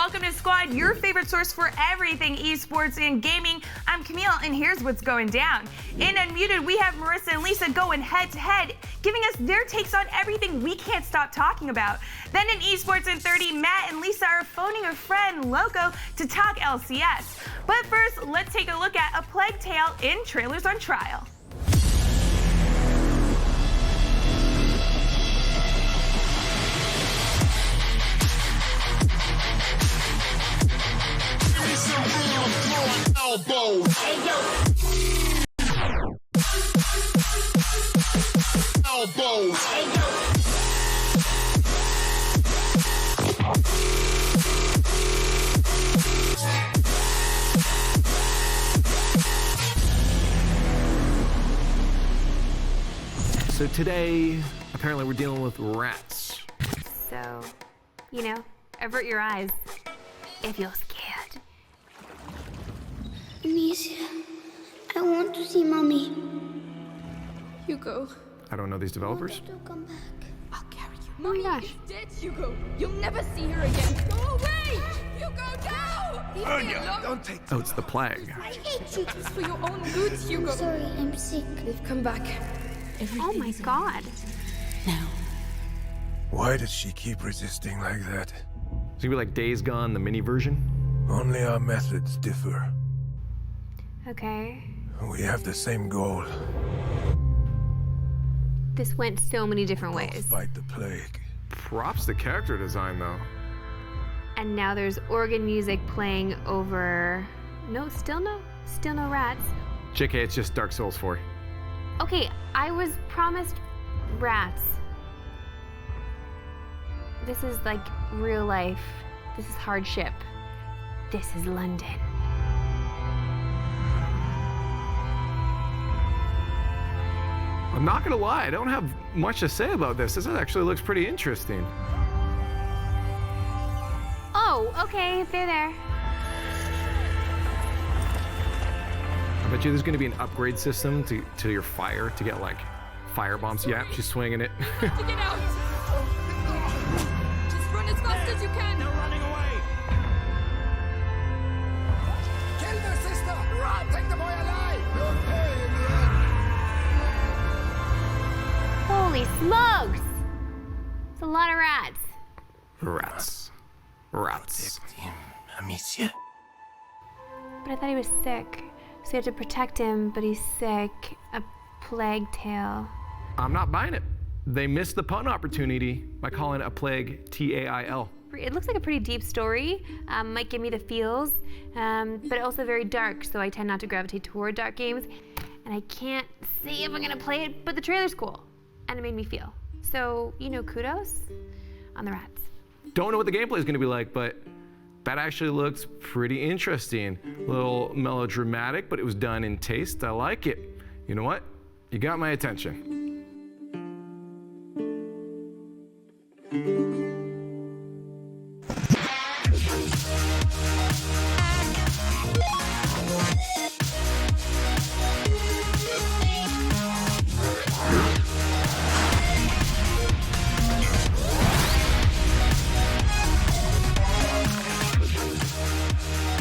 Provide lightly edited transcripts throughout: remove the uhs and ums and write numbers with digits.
welcome to Squad, your favorite source for everything esports and gaming. I'm Camille, and here's what's going down. In Unmuted, we have Marissa and Lisa going head-to-head, giving us their takes on everything we can't stop talking about. Then in Esports in 30, Matt and Lisa are phoning a friend, Loco, to talk LCS. But first, let's take a look at A Plague Tale in Trailers on Trial. Elbows. Hey, yo. Elbows. Hey, yo. So today, apparently we're dealing with rats. So, you know, avert your eyes if you're scared. Amicia, I want to see Mommy. Hugo. I don't know these developers. I want her to come back. I'll carry you. Oh my gosh. Is dead, Hugo. You'll never see her again. Go away! Hugo, no! Leave me alone. Don't take Oh, it's the plague. I hate you. It's for your own good, Hugo. I'm sorry, I'm sick. They've come back. Oh my god. Now. Why does she keep resisting like that? It's gonna be like Days Gone, the mini version. Only our methods differ. Okay. We have the same goal. This went so many different Both ways. fight the plague. Props to character design, though. And now there's organ music playing over... No, still no rats. JK, it's just Dark Souls 4. Okay, I was promised rats. This is like real life. This is hardship. This is London. I'm not gonna lie, I don't have much to say about this. This actually looks pretty interesting. Oh, okay, they're there. I bet you there's gonna be an upgrade system to your fire to get like fire bombs. Yeah, she's swinging it. To get out! Just run as fast as you can! They're running away! Kill their sister! Run! Take the boy alive! You'll pay in the end! Holy smokes! It's a lot of rats. Rats. Rats. Amicia. But I thought he was sick. So you have to protect him, but he's sick. A plague tale. I'm not buying it. They missed the pun opportunity by calling it a plague T-A-I-L. It looks like a pretty deep story. Might give me the feels, but also very dark, so I tend not to gravitate toward dark games. And I can't say if I'm gonna play it, but the trailer's cool, and it made me feel. So, you know, kudos on the rats. Don't know what the gameplay is gonna be like, but that actually looks pretty interesting. A little melodramatic, but it was done in taste. I like it. You know what? You got my attention.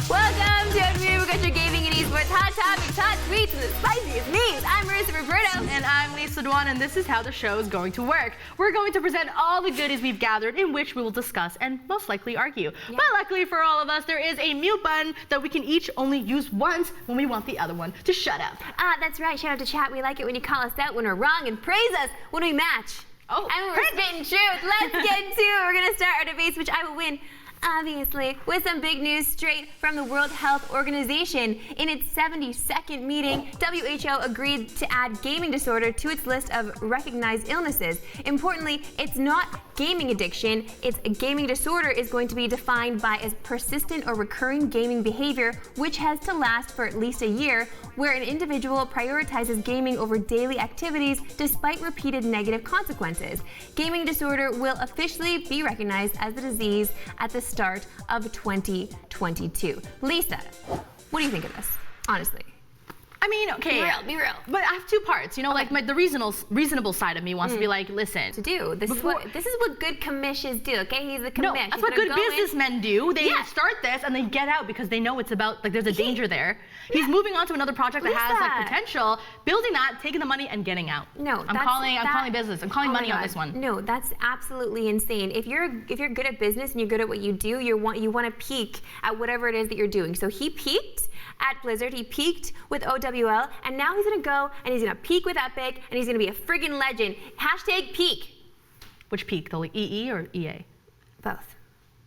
Welcome to Unmuted. We got your gaming and esports hot topics, hot tweets, and the spiciest memes. I'm Marissa Roberto. And I'm Lisa Dwan, and this is how the show is going to work. We're going to present all the goodies we've gathered, in which we will discuss and most likely argue. Yeah. But luckily for all of us, there is a mute button that we can each only use once when we want the other one to shut up. That's right. Shout out to chat. We like it when you call us out when we're wrong and praise us when we match. Oh, and when we're spitting truth. Let's get to it. We're going to start our debates, which I will win, obviously, with some big news straight from the World Health Organization. In its 72nd meeting, WHO agreed to add gaming disorder to its list of recognized illnesses. Importantly, it's not gaming addiction. It's a gaming disorder is going to be defined by as persistent or recurring gaming behavior, which has to last for at least a year, where an individual prioritizes gaming over daily activities despite repeated negative consequences. Gaming disorder will officially be recognized as a disease at the start of 2022. Lisa, what do you think of this, honestly? I mean, okay. Be real. But I have two parts. You know, like the reasonable side of me wants to be like, listen. To do. This is what good commissions do, okay? He's a commish. No, that's what good businessmen do. They start this and they get out because they know it's about, like, there's a danger there. He's moving on to another project that has like potential, building that, taking the money and getting out. No, I'm calling business. I'm calling money on this one. No, that's absolutely insane. If you're good at business and you're good at what you do, you want to peak at whatever it is that you're doing. So he peaked at Blizzard, he peaked with OWL, and now he's gonna go and he's gonna peak with Epic, and he's gonna be a friggin' legend. Hashtag peak. Which peak, the EE or EA? Both.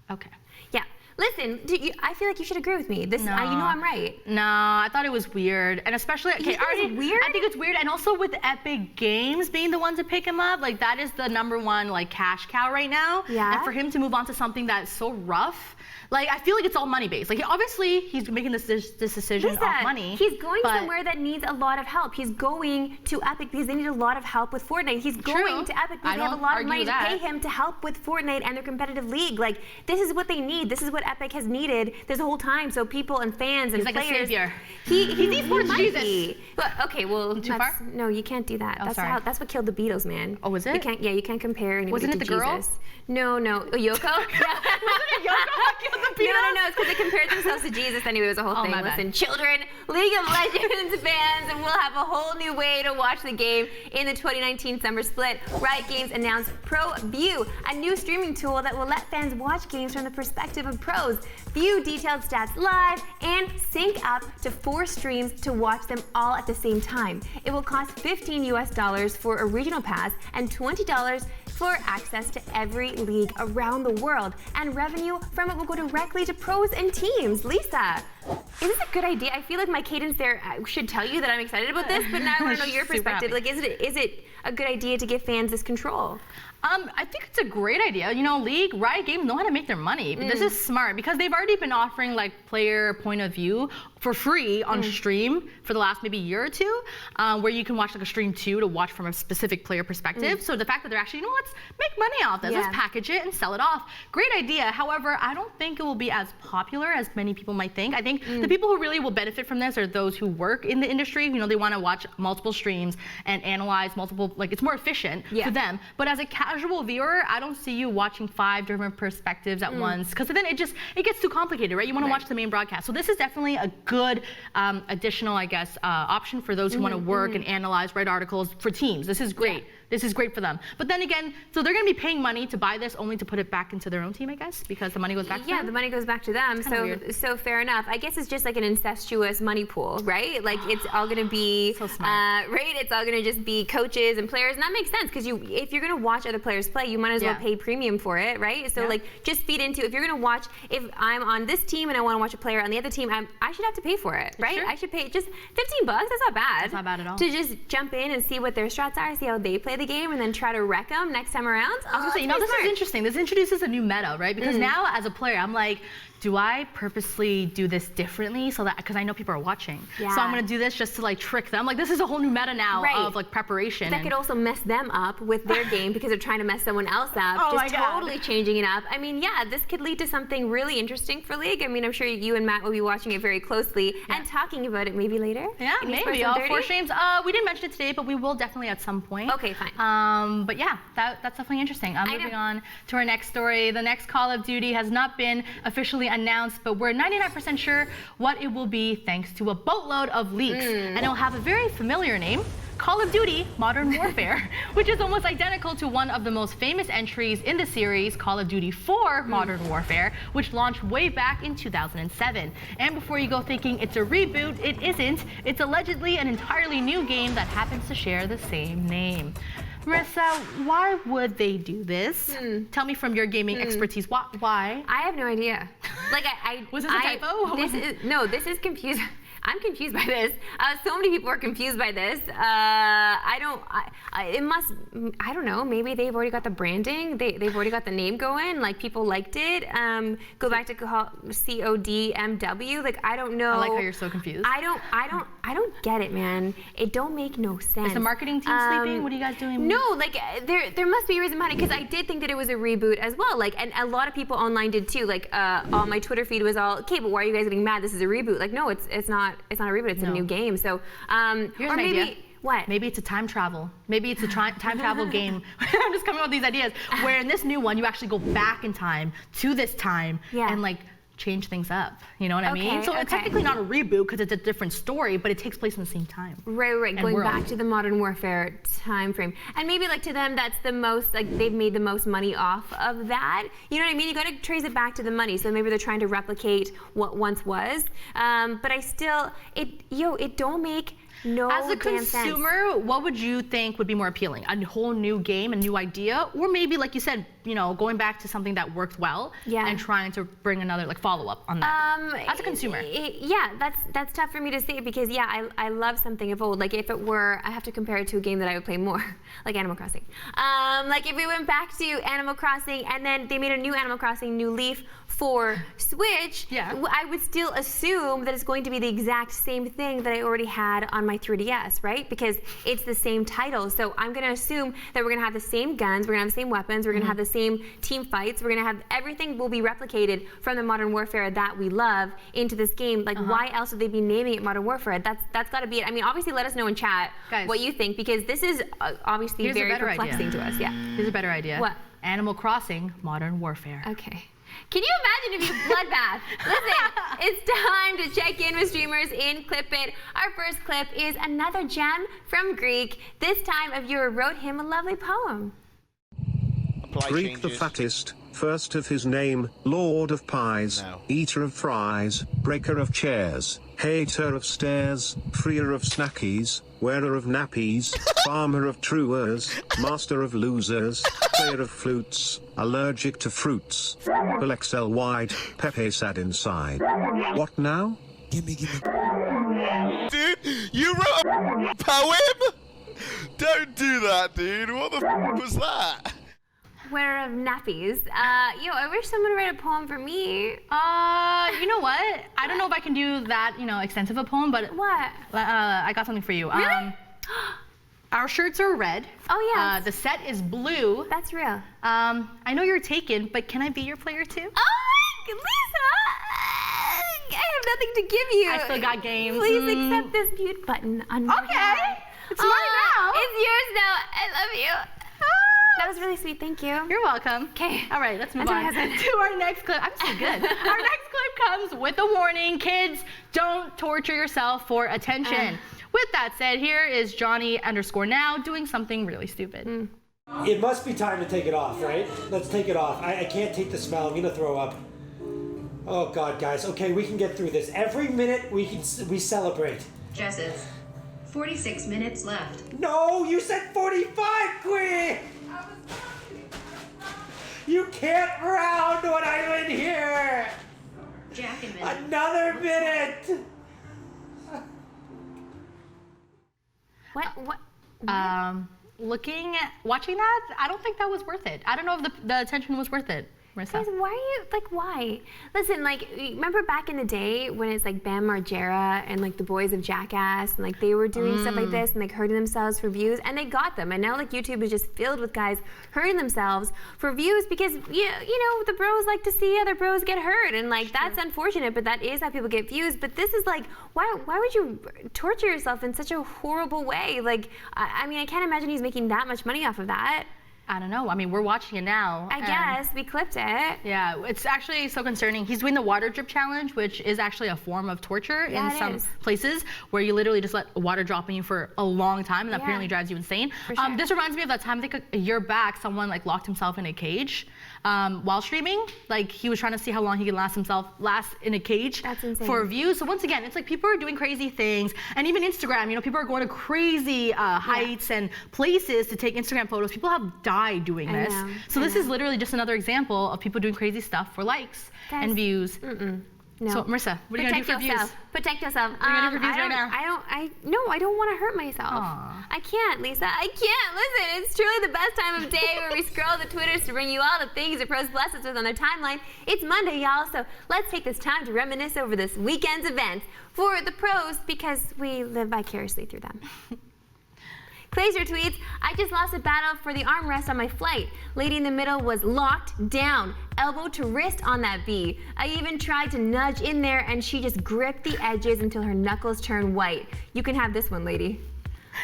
Okay. Yeah. Listen, I feel like you should agree with me. This, you know I'm right. No, I thought it was weird, and especially You think it's weird? I think it's weird, and also with Epic Games being the ones to pick him up, like that is the #1 like cash cow right now. Yeah. And for him to move on to something that's so rough, like I feel like it's all money based. Like obviously he's making this decision off money. He's going somewhere that needs a lot of help. He's going to Epic because they need a lot of help with Fortnite. He's going to Epic because they have a lot of money to pay him to help with Fortnite and their competitive league. Like this is what they need. This is what Epic has needed this whole time. So people and fans and he's like players. A savior. He's esports Jesus. Okay, well, too far? No, you can't do that. Oh, that's what killed the Beatles, man. Oh, was it? You can't compare anybody Wasn't it to the girl? Jesus. No. Oh, Yoko? Yeah. Wasn't it Yoko that killed the Beatles? No, it's because they compared themselves to Jesus. Anyway, it was a whole thing. My bad. Listen, children, League of Legends fans, and we'll have a whole new way to watch the game in the 2019 summer split. Riot Games announced Pro View, a new streaming tool that will let fans watch games from the perspective of pros, view detailed stats live, and sync up to 4 streams to watch them all at the same time. It will cost $15 for a regional pass and $20 for access to every league around the world, and revenue from it will go directly to pros and teams. Lisa, Is this a good idea? I feel like my cadence there should tell you that I'm excited about this, but now I want to know your Super perspective. happy. Like, is it a good idea to give fans this control? I think it's a great idea. You know, League, Riot Games know how to make their money. But this is smart because they've already been offering like player point of view for free on stream for the last maybe year or two, where you can watch like a stream to watch from a specific player perspective. So the fact that they're actually, you know, let's make money off this, let's package it and sell it off. Great idea. However, I don't think it will be as popular as many people might think. I think the people who really will benefit from this are those who work in the industry. You know, they want to watch multiple streams and analyze multiple, like it's more efficient for them. But as a casual viewer, I don't see you watching 5 different perspectives at once, because then it gets too complicated, right? You want to watch the main broadcast. So this is definitely a good additional, I guess, option for those who want to work and analyze, write articles for teams. This is great. This is great for them. But then again, so they're going to be paying money to buy this only to put it back into their own team, I guess, because the money goes back to them? Yeah, the money goes back to them. So fair enough. I guess it's just like an incestuous money pool, right? Like it's all going to be, so smart. right? It's all going to just be coaches and players. And that makes sense because if you're going to watch other players play, you might as well pay premium for it, right? So like just feed into, if you're going to watch, if I'm on this team and I want to watch a player on the other team, I should have to pay for it, right? Sure. I should pay just $15. That's not bad. That's not bad at all. To just jump in and see what their strats are, see how they play the game, and then try to wreck them next time around. I was gonna say, you know, this is interesting. This introduces a new meta, right? Because now as a player, I'm like, do I purposely do this differently so that, because I know people are watching. So I'm gonna do this just to like trick them. Like this is a whole new meta now of like preparation. That could also mess them up with their game because they're trying to mess someone else up. Just totally changing it up. I mean, yeah, this could lead to something really interesting for League. I mean, I'm sure you and Matt will be watching it very closely and talking about it maybe later. Yeah, maybe. All 4 streams. We didn't mention it today, but we will definitely at some point. Okay, fine. But yeah, that's definitely interesting. Moving on to our next story. The next Call of Duty has not been officially announced, but we're 99% sure what it will be thanks to a boatload of leaks. And it'll have a very familiar name, Call of Duty Modern Warfare, which is almost identical to one of the most famous entries in the series, Call of Duty 4 Modern Warfare, which launched way back in 2007. And before you go thinking it's a reboot, it isn't. It's allegedly an entirely new game that happens to share the same name. Marissa, why would they do this? Tell me from your gaming expertise, why? I have no idea. Like Was this a typo? This is confusing. I'm confused by this. So many people are confused by this. I don't know, maybe they've already got the branding. They've already got the name going. Like people liked it. Go back to CODMW. Like I don't know. I like how you're so confused. I don't get it, man. It don't make no sense. Is the marketing team sleeping? What are you guys doing? No, like there must be a reason behind it because I did think that it was a reboot as well. Like, and a lot of people online did too. Like, on my Twitter feed was all, okay, but why are you guys getting mad? This is a reboot. Like, no, it's not a reboot. It's a new game. So, here's or an maybe idea. what? Maybe it's a time travel. Maybe it's a time travel game. I'm just coming up with these ideas. Where in this new one, you actually go back in time to this time and like change things up. You know what I mean? So it's technically not a reboot because it's a different story, but it takes place in the same time. Right. Going back to the Modern Warfare time frame. And maybe like to them, that's the most, like they've made the most money off of that. You know what I mean? You got to trace it back to the money. So maybe they're trying to replicate what once was. But I still, it don't make no As a damn consumer, what would you think would be more appealing? A whole new game, a new idea, or maybe, like you said, you know, going back to something that worked well and trying to bring another like follow-up on that. As a consumer, that's tough for me to say because I love something of old. Like if it were, I have to compare it to a game that I would play more, like Animal Crossing. Like if we went back to Animal Crossing and then they made a new Animal Crossing, New Leaf for Switch, I would still assume that it's going to be the exact same thing that I already had on my 3DS, right? Because it's the same title. So I'm going to assume that we're going to have the same guns, we're going to have the same weapons, we're going to have the same team fights, we're going to have everything will be replicated from the Modern Warfare that we love into this game. Like why else would they be naming it Modern Warfare? That's got to be it. I mean, obviously let us know in chat what you think because this is obviously very perplexing to us. Yeah. Here's a better idea. What? Animal Crossing Modern Warfare. Okay. Can you imagine if you bloodbath? Listen, it's time to check in with streamers in Clip It. Our first clip is another gem from Greek. This time a viewer wrote him a lovely poem. Greek the fattest, first of his name, Lord of pies, eater of fries, breaker of chairs, hater of stairs, freer of snackies, wearer of nappies, farmer of truers, master of losers, player of flutes, allergic to fruits, Bill XL wide, Pepe sad inside. What now? Gimme. Dude, you wrote a poem? Don't do that, dude. What the was that? Wearer of nappies. I wish someone would write a poem for me. You know what? I don't know if I can do that, extensive a poem, but What? I got something for you. Really? Our shirts are red. Oh, yeah. The set is blue. That's real. I know you're taken, but can I be your player too? Oh, Lisa! I have nothing to give you. I still got games. Please accept this mute button on my Okay. It's mine now. It's yours now. I love you. That was really sweet. Thank you. You're welcome. Okay. All right, let's move That's on my husband. to our next clip. I'm so good. Our next clip comes with a warning. Kids, don't torture yourself for attention. With that said, here is Johnny_now doing something really stupid. It must be time to take it off, right? Let's take it off. I can't take the smell. I'm gonna throw up. Oh God, guys. Okay, we can get through this. Every minute we celebrate. Joseph, 46 minutes left. No, you said 45, Queen. You can't round when I'm in here. Jack and minute. Another minute. What? Watching that, I don't think that was worth it. I don't know if the attention was worth it. Marissa. Guys, why are you, why? Listen, remember back in the day when it's Bam Margera and the boys of Jackass and they were doing stuff like this and hurting themselves for views, and they got them, and now YouTube is just filled with guys hurting themselves for views because the bros like to see other bros get hurt, and that's unfortunate, but that is how people get views. But this is why would you torture yourself in such a horrible way? I mean, I can't imagine he's making that much money off of that. I don't know. I mean, we're watching it now. I guess. We clipped it. Yeah, it's actually so concerning. He's doing the water drip challenge, which is actually a form of torture in some places where you literally just let water drop on you for a long time, and that apparently drives you insane. For sure. This reminds me of that time, I think a year back, someone locked himself in a cage while streaming. He was trying to see how long he could last in a cage for views. So once again, it's people are doing crazy things, and even Instagram, people are going to crazy heights and places to take Instagram photos. People have died doing this. So this is literally just another example of people doing crazy stuff for likes and views. No. So Marissa, what are you gonna do for views? Protect yourself. What are you gonna do for views right now? I don't want to hurt myself. Aww. I can't, Lisa. I can't. Listen, it's truly the best time of day where we scroll the Twitters to bring you all the things that pros bless us with on their timeline. It's Monday, y'all, so let's take this time to reminisce over this weekend's events for the pros because we live vicariously through them. Clazer tweets, I just lost a battle for the armrest on my flight. Lady in the middle was locked down, elbow to wrist on that bee. I even tried to nudge in there and she just gripped the edges until her knuckles turned white. You can have this one, lady.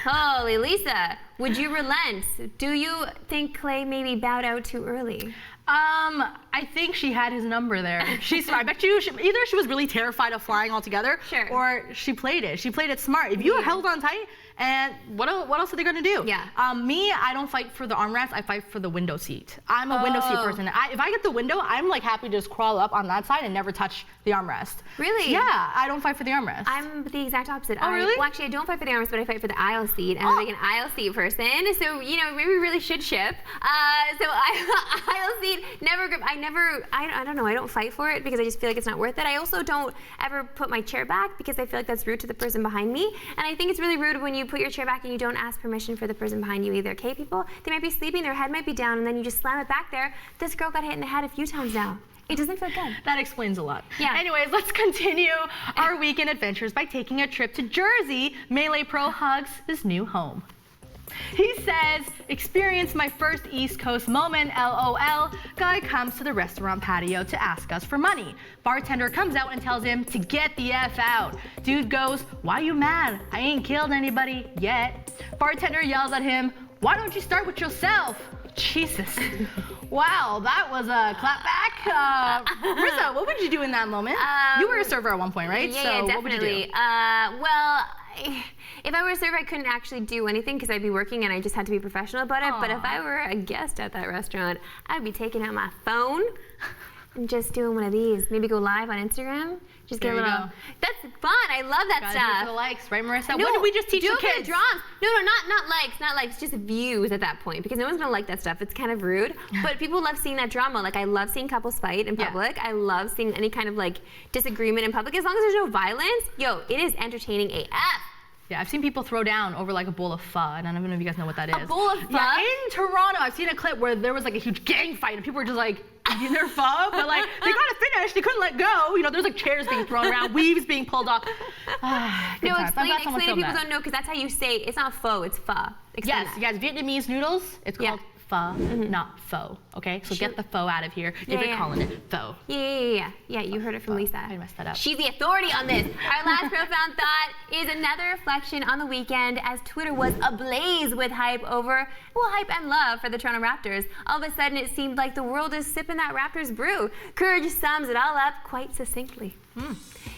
Holy Lisa, would you relent? Do you think Clay maybe bowed out too early? I think she had his number there. I bet you, either she was really terrified of flying altogether, or she played it. She played it smart. If you held on tight, and what else are they gonna do? Yeah. Me, I don't fight for the armrest. I fight for the window seat. I'm a window seat person. If I get the window, I'm happy to just crawl up on that side and never touch the armrest. Really? Yeah, I don't fight for the armrest. I'm the exact opposite. Oh, really? Well, actually, I don't fight for the armrest, but I fight for the aisle seat. And I'm an aisle seat person. So, maybe we really should ship. Aisle seat, never grip. I don't know. I don't fight for it because I just feel like it's not worth it. I also don't ever put my chair back because I feel like that's rude to the person behind me. And I think it's really rude when you put your chair back and you don't ask permission for the person behind you either. Okay, people? They might be sleeping, their head might be down, and then you just slam it back there. This girl got hit in the head a few times now. It doesn't feel good. That explains a lot. Yeah. Anyways, let's continue our weekend adventures by taking a trip to Jersey. Melee Pro hugs his new home. He says, experience my first East Coast moment, LOL. Guy comes to the restaurant patio to ask us for money. Bartender comes out and tells him to get the F out. Dude goes, why you mad? I ain't killed anybody yet. Bartender yells at him, why don't you start with yourself? Jesus. Wow, that was a clapback. Marissa, what would you do in that moment? You were a server at one point, right? Yeah, so definitely. What would you do? If I were a server, I couldn't actually do anything because I'd be working and I just had to be professional about it. But if I were a guest at that restaurant, I'd be taking out my phone I'm just doing one of these. Maybe go live on Instagram. Just get a little. Go. That's fun. I love that Gotta stuff. do it for the likes, right, Marissa? No, what did we just teach do the it for kids? drums. No, not likes, not likes. Just views at that point because no one's gonna like that stuff. It's kind of rude. But people love seeing that drama. Like I love seeing couples fight in public. I love seeing any kind of like disagreement in public. As long as there's no violence, yo, it is entertaining AF. Yeah, I've seen people throw down over like a bowl of pho, and I don't know if you guys know what that is. A bowl of pho? Yeah, in Toronto, I've seen a clip where there was like a huge gang fight, and people were just like eating their pho, but like they got to finish, they couldn't let go. You know, there's like chairs being thrown around, weaves being pulled off. No, explain it. People don't know because that's how you say it. It's not pho, it's pho. Explain that. Yes, Vietnamese noodles, it's called pho, not pho. Okay, so get the pho out of here if you're calling it pho. Yeah, you heard it from Lisa. I messed that up. She's the authority on this. Our last profound thought is another reflection on the weekend as Twitter was ablaze with hype and love for the Toronto Raptors. All of a sudden, it seemed like the world is sipping that Raptors brew. Courage sums it all up quite succinctly.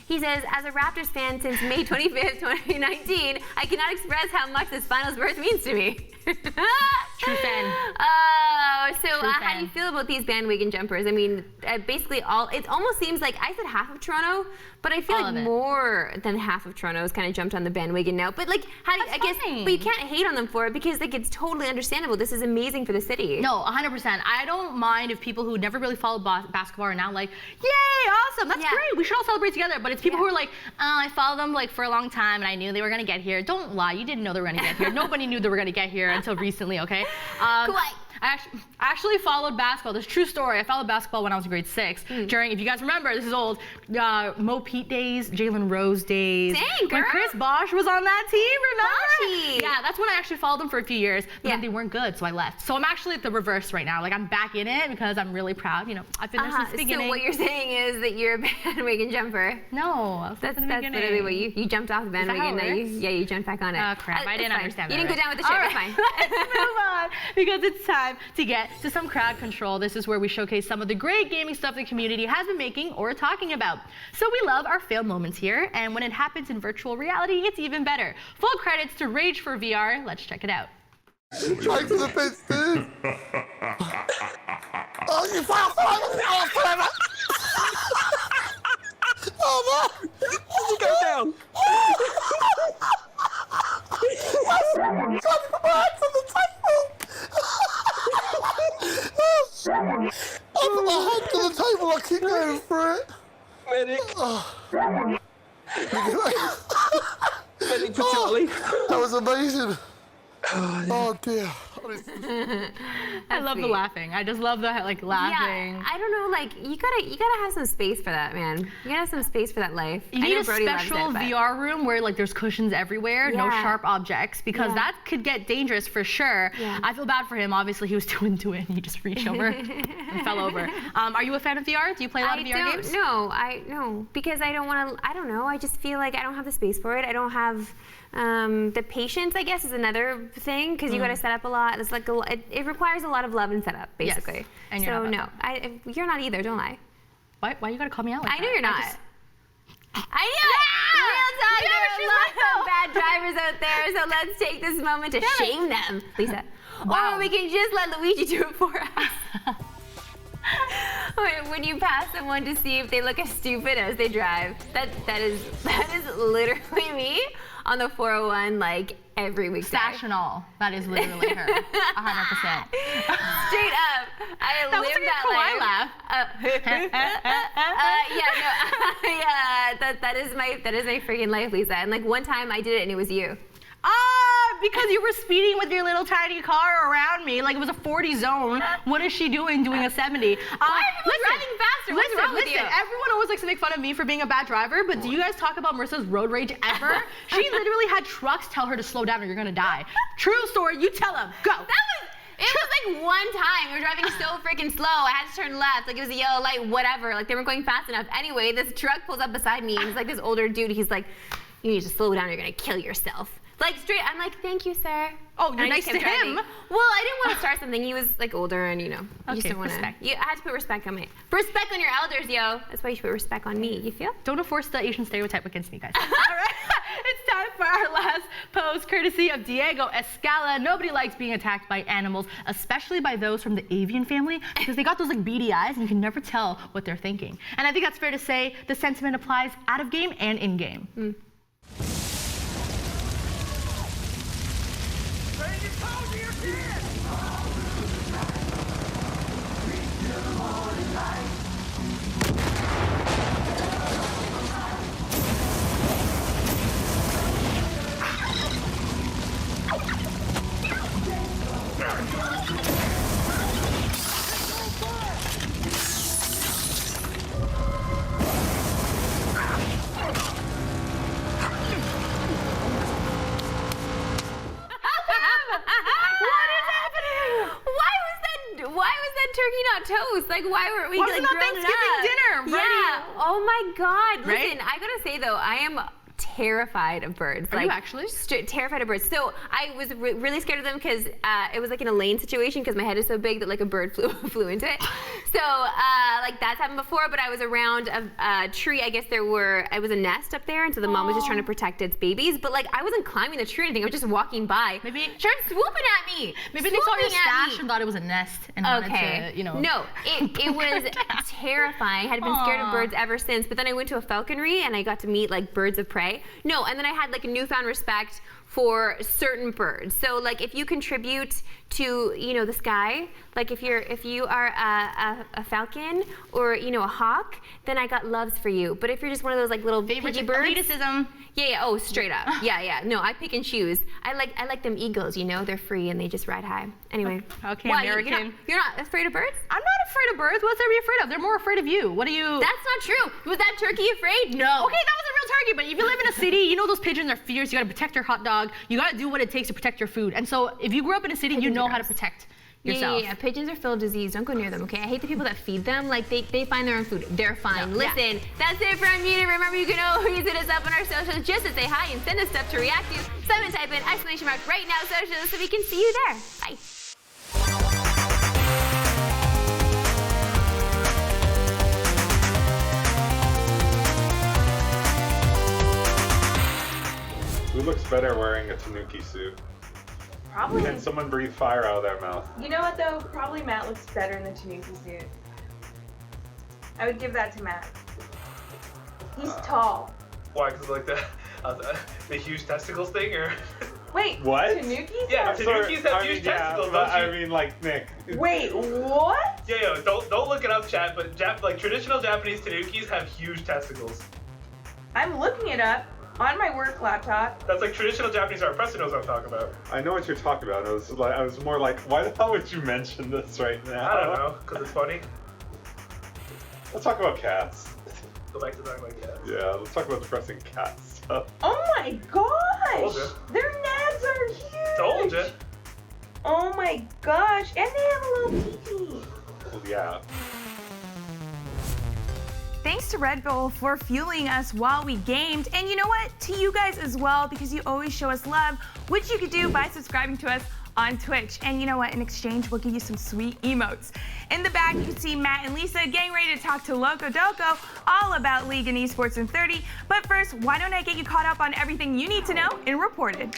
He says, as a Raptors fan since May 25th, 2019, I cannot express how much this finals berth means to me. True fan. Oh, so how do you feel about these bandwagon jumpers? I mean, basically it almost seems like I said half of Toronto, but I feel like more than half of Toronto has kind of jumped on the bandwagon now. But like, but you can't hate on them for it because like it's totally understandable. This is amazing for the city. No, 100%. I don't mind if people who never really followed basketball are now like, yay, awesome, that's great. We should all celebrate together. But it's people who are like, I followed them like for a long time and I knew they were gonna get here. Don't lie, you didn't know they were gonna get here. Nobody knew they were gonna get here until recently, okay? I actually followed basketball. This is a true story. I followed basketball when I was in grade 6. During, if you guys remember, this is old, Mo Pete days, Jalen Rose days. Dang, girl. When Chris Bosh was on that team, remember? Boshy. Yeah, that's when I actually followed them for a few years. But then they weren't good, so I left. So I'm actually at the reverse right now. Like I'm back in it because I'm really proud. You know, I've been there since the beginning. So what you're saying is that you're a bandwagon jumper. No, that's literally what you jumped off the bandwagon. You jumped back on it. Oh crap, I didn't understand that. You didn't go down with the ship, it's fine. Let's move on because it's time to get to some crowd control. This is where we showcase some of the great gaming stuff the community has been making or talking about. So we love our fail moments here, and when it happens in virtual reality, it's even better. Full credits to Rage for VR. Let's check it out. Thanks for the bits, dude. Oh, you forever. Oh no! You go down. I'm trying to put my hands on the table. I put my hands on the table. I keep going for it. Medic. Medic for Charlie. That was amazing. Oh dear. I love the laughing. I just love the like laughing. Yeah, I don't know, like you gotta have some space for that, man. You gotta have some space for that life. You need a special VR room where like there's cushions everywhere, no sharp objects, because that could get dangerous for sure. Yeah. I feel bad for him. Obviously, he was doing it, and he just reached over and fell over. Are you a fan of VR? Do you play a lot of VR games? No, because I don't want to. I don't know. I just feel like I don't have the space for it. I don't have. The patience, I guess, is another thing because you got to set up a lot. It's like it requires a lot of love and setup, basically. Yes. And so no, you're not either. Don't lie. Why you gotta call me out like that? I know you're not. I knew it! Real talk, there are lots of bad drivers out there, so let's take this moment to shame them, Lisa. Wow. Or we can just let Luigi do it for us. When you pass someone to see if they look as stupid as they drive. That is literally me on the 401 like every week. Stash and all. That is literally her. 100%. Straight up. I live that life. That is my freaking life, Lisa. And like one time I did it and it was you. Because you were speeding with your little tiny car around me like it was a 40 zone. What is she doing a 70? Why are people driving faster? What's wrong with you? Everyone always likes to make fun of me for being a bad driver, but do you guys talk about Marissa's road rage ever? She literally had trucks tell her to slow down or you're gonna die. True story, you tell them. Go. It was like one time, we were driving so freaking slow, I had to turn left, like it was a yellow light, whatever, like they weren't going fast enough. Anyway, this truck pulls up beside me and he's like this older dude, he's like, you need to slow down, you're gonna kill yourself. Like straight, I'm like, thank you, sir. Oh, you're nice to him? Well, I didn't want to start something. He was like older and you know, you just don't want to. I had to put respect on respect on your elders, yo. That's why you should put respect on me, you feel? Don't enforce the Asian stereotype against me, guys. All right, it's time for our last post, courtesy of Diego Escala. Nobody likes being attacked by animals, especially by those from the avian family, because they got those like beady eyes and you can never tell what they're thinking. And I think that's fair to say the sentiment applies out of game and in game. Why was that turkey not toast? Like, why were we Why like was it not grilled Thanksgiving up? dinner? Yeah. Oh my God. Right? Listen, I gotta say though, I am terrified of birds. Are you actually? Terrified of birds. So I was really scared of them because it was like in a lane situation because my head is so big that like a bird flew into it. So like that's happened before, but I was around a tree. I guess it was a nest up there, and so the mom was just trying to protect its babies. But like I wasn't climbing the tree or anything. I was just walking by. Maybe started swooping at me. Maybe they saw your stash and thought it was a nest and wanted to, you know. No, it was terrifying. I had been scared of birds ever since. But then I went to a falconry and I got to meet like birds of prey. No, and then I had like a newfound respect for certain birds. So like if you contribute to, you know, the sky, like if you are a falcon or, you know, a hawk, then I got loves for you. But if you're just one of those like little piggy birds, elitism. Yeah, oh, straight up. Yeah. No, I pick and choose. I like them eagles, you know, they're free and they just ride high. Anyway. Okay, why, American. You're not afraid of birds? I'm not afraid of birds. What's there to be afraid of? They're more afraid of you. What are you? That's not true. Was that turkey afraid? No. Okay, that was a real turkey, but if you live in a city, you know those pigeons are fierce. You gotta protect your hot dog. You gotta do what it takes to protect your food. And so if you grew up in a city, you know how to protect yourself. Yeah. Pigeons are full of disease. Don't go near them, okay? I hate the people that feed them. Like, they find their own food. They're fine. Yeah. Listen, that's it for Unmuted. Remember, you can always hit us up on our socials just to say hi and send us stuff to react to. Simon, type in ! right now socials so we can see you there. Bye. Who looks better wearing a Tanuki suit? Probably. Can someone breathe fire out of their mouth? You know what though? Probably Matt looks better in the Tanuki suit. I would give that to Matt. He's tall. Why? Because like the huge testicles thing, or? Wait. What? Tanukis? Yeah, Tanukis have huge testicles. But don't you? I mean, like Nick. Wait, what? Yeah. Don't look it up, chat. But like traditional Japanese Tanukis have huge testicles. I'm looking it up on my work laptop. That's like traditional Japanese art. Preston knows what I'm talking about. I know what you're talking about. I was more like, why the hell would you mention this right now? I don't know, because it's funny. Let's talk about cats. Go back to talking about cats. Yeah, let's talk about depressing cat stuff. Oh my gosh! Told ya. Their nads are huge! Told ya. Oh my gosh, and they have a little pee-pee. Well, yeah. Thanks to Red Bull for fueling us while we gamed. And you know what? To you guys as well, because you always show us love, which you could do by subscribing to us on Twitch. And you know what? In exchange, we'll give you some sweet emotes. In the back, you can see Matt and Lisa getting ready to talk to Locodoco all about League and Esports in 30. But first, why don't I get you caught up on everything you need to know in Reported.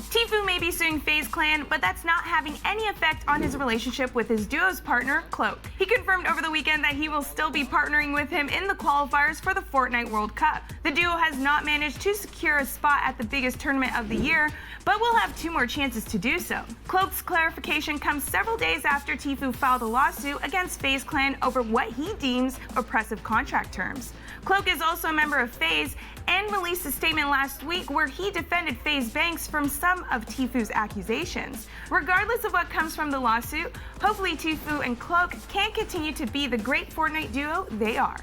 Tfue may be suing FaZe Clan, but that's not having any effect on his relationship with his duo's partner, Cloak. He confirmed over the weekend that he will still be partnering with him in the qualifiers for the Fortnite World Cup. The duo has not managed to secure a spot at the biggest tournament of the year, but will have 2 more chances to do so. Cloak's clarification comes several days after Tfue filed a lawsuit against FaZe Clan over what he deems oppressive contract terms. Cloak is also a member of FaZe and released a statement last week where he defended FaZe Banks from some of Tfue's accusations. Regardless of what comes from the lawsuit, hopefully Tfue and Cloak can continue to be the great Fortnite duo they are.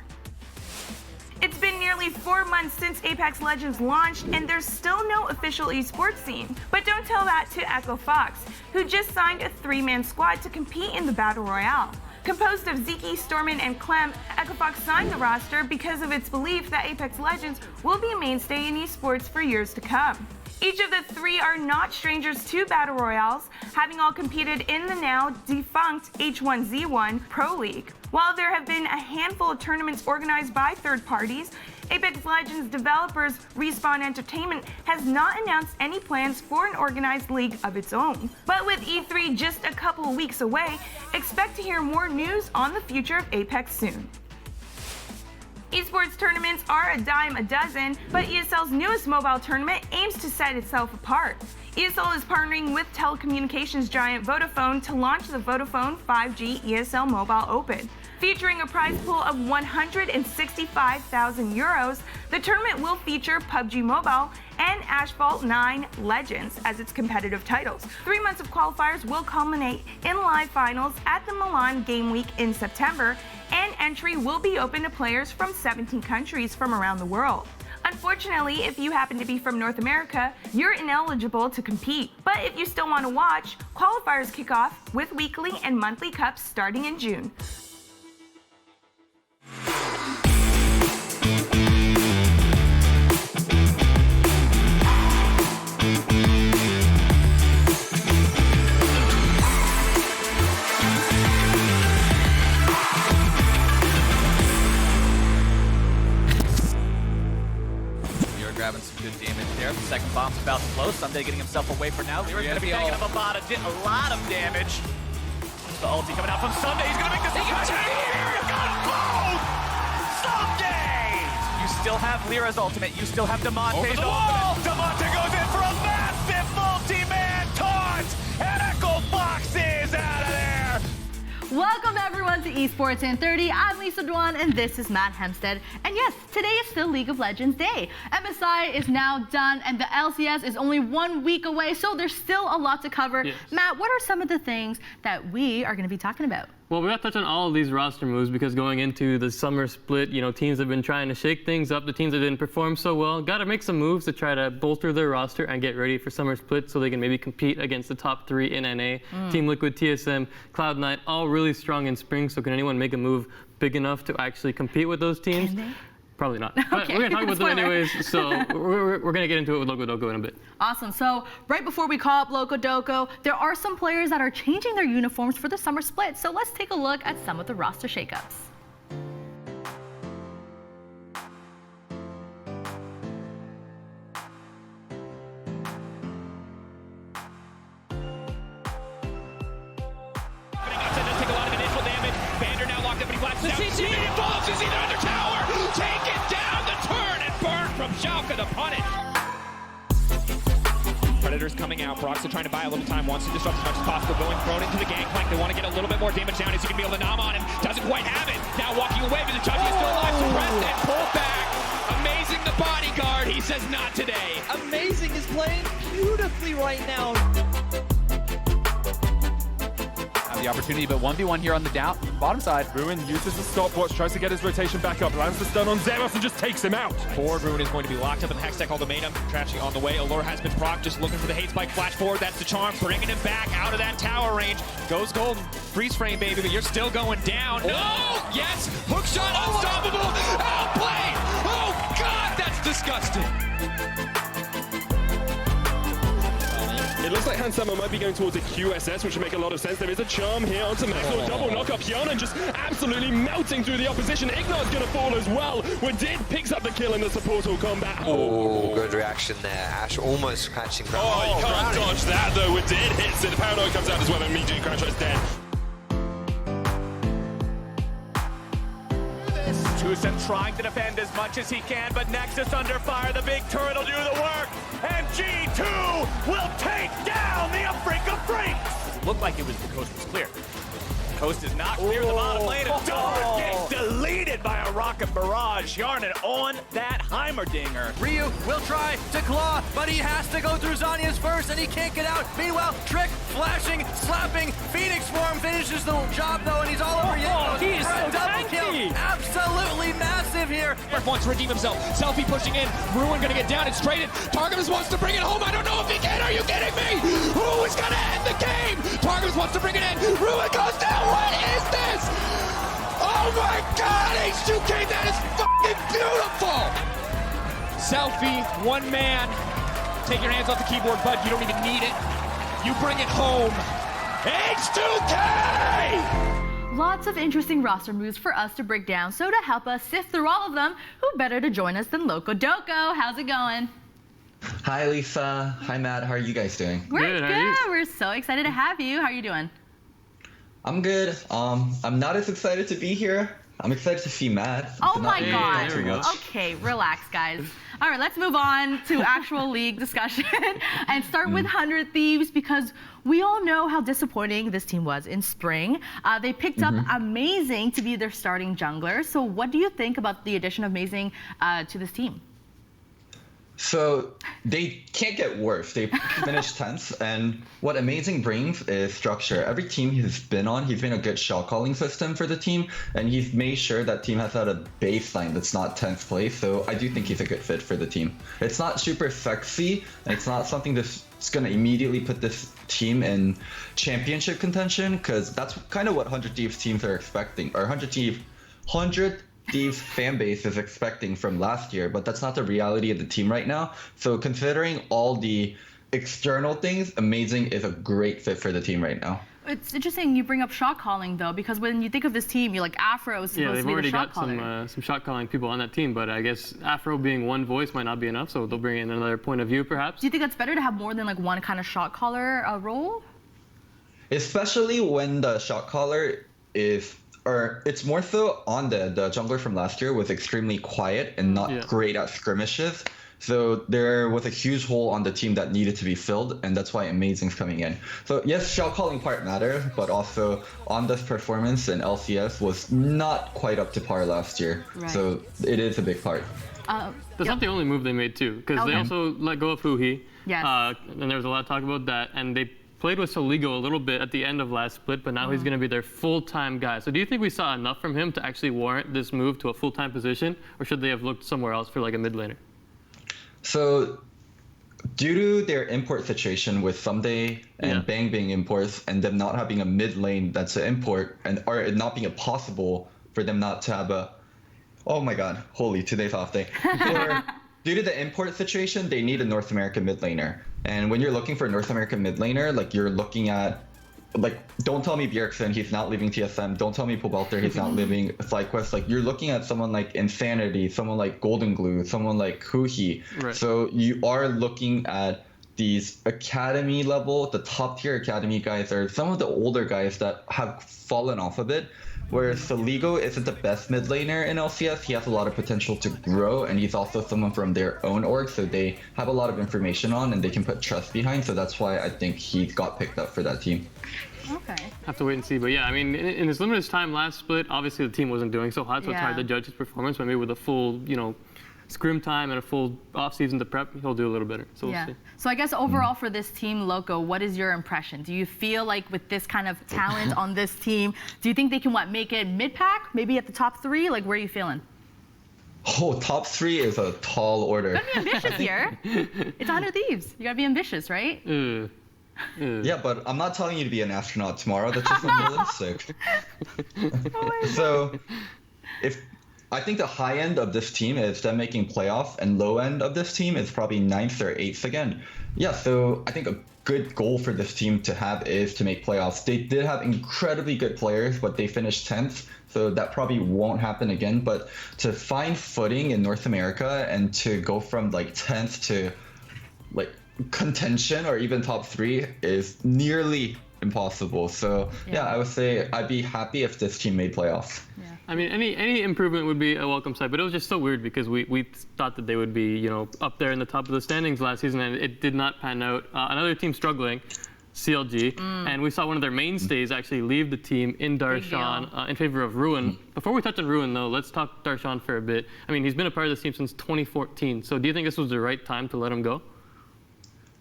It's been nearly 4 months since Apex Legends launched, and there's still no official esports scene. But don't tell that to Echo Fox, who just signed a 3-man squad to compete in the Battle Royale. Composed of Zeke, Stormin, and Clem, Echo Fox signed the roster because of its belief that Apex Legends will be a mainstay in esports for years to come. Each of the three are not strangers to battle royales, having all competed in the now defunct H1Z1 Pro League. While there have been a handful of tournaments organized by third parties, Apex Legends developers Respawn Entertainment has not announced any plans for an organized league of its own. But with E3 just a couple of weeks away, expect to hear more news on the future of Apex soon. Esports tournaments are a dime a dozen, but ESL's newest mobile tournament aims to set itself apart. ESL is partnering with telecommunications giant Vodafone to launch the Vodafone 5G ESL Mobile Open. Featuring a prize pool of 165,000 euros, the tournament will feature PUBG Mobile and Asphalt 9 Legends as its competitive titles. 3 months of qualifiers will culminate in live finals at the Milan Game Week in September, and entry will be open to players from 17 countries from around the world. Unfortunately, if you happen to be from North America, you're ineligible to compete. But if you still want to watch, qualifiers kick off with weekly and monthly cups starting in June. Grabbing some good damage there. The second bomb's about to blow. Sunday getting himself away for now. Lyra's going to be taking up a lot of damage. The ulti coming out from Sunday. He's going to make this impression here. You got them both! Sunday! You still have Lyra's ultimate. You still have Damonte's ultimate. Damonte goes in for a massive multi-man taunt! And Echo Fox is out of there! Welcome everyone to Esports in 30. I'm Lisa Dwan and this is Matt Hempstead. And yes, today is still League of Legends Day. MSI is now done and the LCS is only 1 week away, so there's still a lot to cover. Yes. Matt, what are some of the things that we are going to be talking about? Well, we're going to touch on all of these roster moves because going into the summer split, you know, teams have been trying to shake things up. The teams that didn't perform so well got to make some moves to try to bolster their roster and get ready for summer split so they can maybe compete against the top 3 in NA. Team Liquid, TSM, Cloud9, all really strong in spring. So can anyone make a move big enough to actually compete with those teams? Can they? Probably not. But we're going to talk about them anyways, so we're going to get into it with Locodoco in a bit. Awesome. So right before we call up Locodoco, there are some players that are changing their uniforms for the summer split. So let's take a look at some of the roster shakeups. Take a lot of initial damage. Vander now locked up, but he blacks out. He falls, he's either under tower. Take it down the turn and burn from Schalke the punish. Predators coming out. Broxah trying to buy a little time. Wants to disrupt as much as possible. Going thrown into the gangplank. They want to get a little bit more damage down. Is he going to be able to nom on him? Doesn't quite have it. Now walking away, but the Judge is still alive. Suppressed and pulled back. Amazing the bodyguard. He says not today. Amazing is playing beautifully right now. The opportunity, but 1v1 here on the bottom side. Ruin uses the stopwatch, tries to get his rotation back up, lands the stun on Zeros and just takes him out. Forward, Ruin is going to be locked up in Hextech Ultimatum. Trashing on the way. Allure has been procced, just looking for the hate spike. Flash forward, that's the charm, bringing him back out of that tower range. Goes Golden. Freeze frame, baby, but you're still going down. Oh. No! Yes! Hook shot, unstoppable! Outplayed! Oh, God, that's disgusting! It looks like Hansama might be going towards a QSS, which would make a lot of sense. There is a charm here onto Maxwell. Double knock-up. Hyanan just absolutely melting through the opposition. Ignar's going to fall as well. Wadid picks up the kill in the supportal combat. Oh, good reaction there. Ash almost catching Crown. Oh, you can't dodge that, though. Wadid hits it. The Paranoid comes out as well, and immediately Crown's dead. Tusem trying to defend as much as he can, but Nexus under fire. The big turret will do the work, and G2 will take down the Afrika Freaks. It looked like it was the coast was clear. Coast is not clear. The bottom lane, and Dart gets deleted by a rocket barrage. Hyanan on that Heimerdinger. Ryu will try to claw, but he has to go through Zhonya's first, and he can't get out. Meanwhile, Trick flashing, slapping. Phoenix Form finishes the job, though, and he's all over Yingling. He is so double kill. Absolutely massive here. Ref wants to redeem himself. Selfie pushing in. Ruin gonna get down and straight in. Targamas wants to bring it home. I don't know if he can. Are you kidding me? Who is gonna end the game? Targamas wants to bring it in. Ruin goes down. What is this? Oh my God, H2K, that is fucking beautiful. Selfie, one man, Take your hands off the keyboard, bud. You don't even need it. You bring it home. H2K! Lots of interesting roster moves for us to break down. So to help us sift through all of them, who better to join us than Locodoco? How's it going? Hi, Lisa. Hi, Matt. How are you guys doing? We're good. We're so excited to have you. How are you doing? I'm good. I'm not as excited to be here. I'm excited to see Matt. Oh my God. There we go. Okay, relax, guys. All right, let's move on to actual league discussion and start with 100 Thieves, because we all know how disappointing this team was in spring. They picked up Amazing to be their starting jungler. So what do you think about the addition of Amazing to this team? So they can't get worse. They finished 10th, and what Amazing brings is structure. Every team he's been on, he's been a good shot calling system for the team, and he's made sure that team has had a baseline that's not 10th place. So I do think he's a good fit for the team. It's not super sexy, and it's not something that's going to immediately put this team in championship contention, because that's kind of what 100 Thieves teams are expecting, or 100 Thieves fan base is expecting from last year, but that's not the reality of the team right now. So considering all the external things, Amazing is a great fit for the team right now. It's interesting you bring up shot calling, though, because when you think of this team, you're like, Afro is supposed to be the shot caller. Yeah, they've already got some shot calling people on that team, but I guess Afro being one voice might not be enough, so they'll bring in another point of view, perhaps. Do you think it's better to have more than like one kind of shot caller role? Especially when the shot caller is, or it's more so on the jungler from last year was extremely quiet and not great at skirmishes. So there was a huge hole on the team that needed to be filled, and that's why Amazing's coming in. So yes, shot calling part matters, but also Onda's performance in LCS was not quite up to par last year. Right. So it is a big part. That's not the only move they made too, because they also let go of Huhi. Yes. And there was a lot of talk about that, and they played with Soligo a little bit at the end of last split, but now he's going to be their full-time guy. So do you think we saw enough from him to actually warrant this move to a full-time position, or should they have looked somewhere else for like a mid laner? So due to their import situation with Someday and Bang being imports, and them not having a mid lane that's an import, and or it not being possible for them not to have a, oh my God, holy, today's off day. Due to the import situation, they need a North American mid laner. And when you're looking for a North American mid laner, like you're looking at, like, don't tell me Bjergsen, he's not leaving TSM. Don't tell me Pobelter, he's not leaving FlyQuest. Like, you're looking at someone like Insanity, someone like Golden Glue, someone like Huhi. Right. So you are looking at these academy level, the top tier academy guys are some of the older guys that have fallen off a bit. Whereas Soligo isn't the best mid laner in LCS, he has a lot of potential to grow, and he's also someone from their own org, so they have a lot of information on and they can put trust behind, so that's why I think he got picked up for that team. Okay. Have to wait and see, but yeah, I mean, in his limited time last split, obviously the team wasn't doing so hot, so it's hard to judge his performance, but maybe with a full, scrim time and a full off-season to prep, he'll do a little better. So we'll see. So I guess overall for this team, Loco, what is your impression? Do you feel like with this kind of talent on this team, do you think they can make it mid-pack, maybe at the top 3? Like, where are you feeling? Oh, top 3 is a tall order. You gotta be ambitious here. It's 100 Thieves. You gotta be ambitious, right? Yeah, but I'm not telling you to be an astronaut tomorrow. That's just unrealistic. So, I think the high end of this team is them making playoff, and low end of this team is probably 9th or 8th again. Yeah, so I think a good goal for this team to have is to make playoffs. They did have incredibly good players, but they finished 10th, so that probably won't happen again. But to find footing in North America and to go from like 10th to like contention or even top 3 is nearly impossible. So yeah, I would say I'd be happy if this team made playoffs. I mean, any improvement would be a welcome sight, but it was just so weird because we thought that they would be, up there in the top of the standings last season, and it did not pan out. Another team struggling, CLG, and we saw one of their mainstays actually leave the team in Darshan in favor of Ruin. Before we touch on Ruin, though, let's talk Darshan for a bit. I mean, he's been a part of this team since 2014, so do you think this was the right time to let him go?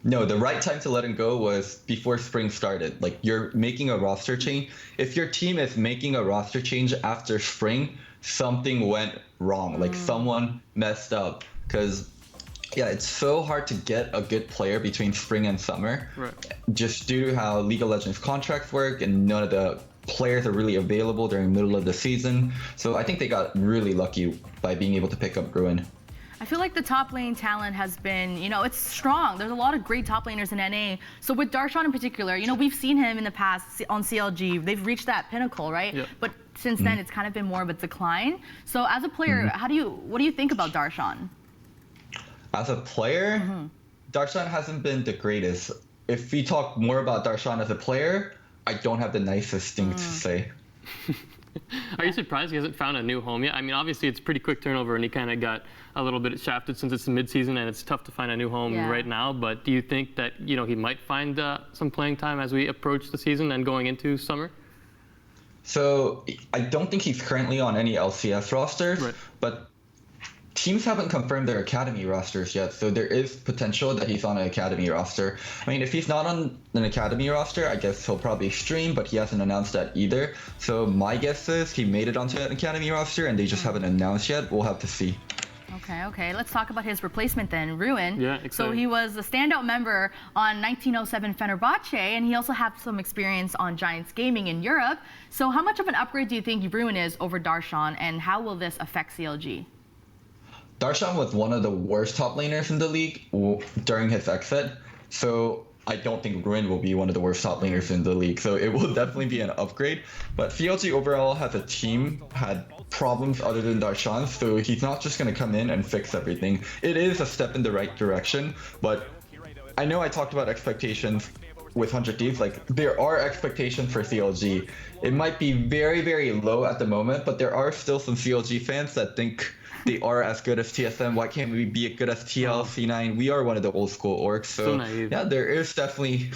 No, the right time to let him go was before spring started. Like, you're making a roster change. If your team is making a roster change after spring, something went wrong. Like, someone messed up. Because, yeah, it's so hard to get a good player between spring and summer. Right. Just due to how League of Legends contracts work, and none of the players are really available during the middle of the season. So I think they got really lucky by being able to pick up Ruin. I feel like the top lane talent has been, it's strong. There's a lot of great top laners in NA. So with Darshan in particular, we've seen him in the past on CLG. They've reached that pinnacle, right? Yep. But since then, it's kind of been more of a decline. So as a player, what do you think about Darshan? As a player, Darshan hasn't been the greatest. If we talk more about Darshan as a player, I don't have the nicest thing to say. Are you surprised he hasn't found a new home yet? I mean, obviously it's pretty quick turnover, and he kind of got a little bit shafted since it's the midseason, and it's tough to find a new home right now. But do you think that he might find some playing time as we approach the season and going into summer? So I don't think he's currently on any LCS rosters, but teams haven't confirmed their academy rosters yet, so there is potential that he's on an academy roster. I mean, if he's not on an academy roster, I guess he'll probably stream, but he hasn't announced that either. So my guess is he made it onto an academy roster and they just haven't announced yet. We'll have to see. Okay. Let's talk about his replacement then, Ruin. Yeah, exciting. So he was a standout member on 1907 Fenerbahce, and he also had some experience on Giants Gaming in Europe. So how much of an upgrade do you think Ruin is over Darshan, and how will this affect CLG? Darshan was one of the worst top laners in the league during his exit, so I don't think Ruin will be one of the worst top laners in the league, so it will definitely be an upgrade. But CLG overall has a team had problems other than Darshan, so he's not just going to come in and fix everything. It is a step in the right direction, but I know I talked about expectations with 100 Thieves. Like, there are expectations for CLG. It might be very, very low at the moment, but there are still some CLG fans that think they are as good as TSM. Why can't we be as good as TL, C9? We are one of the old school orgs. So naive. Yeah, there is definitely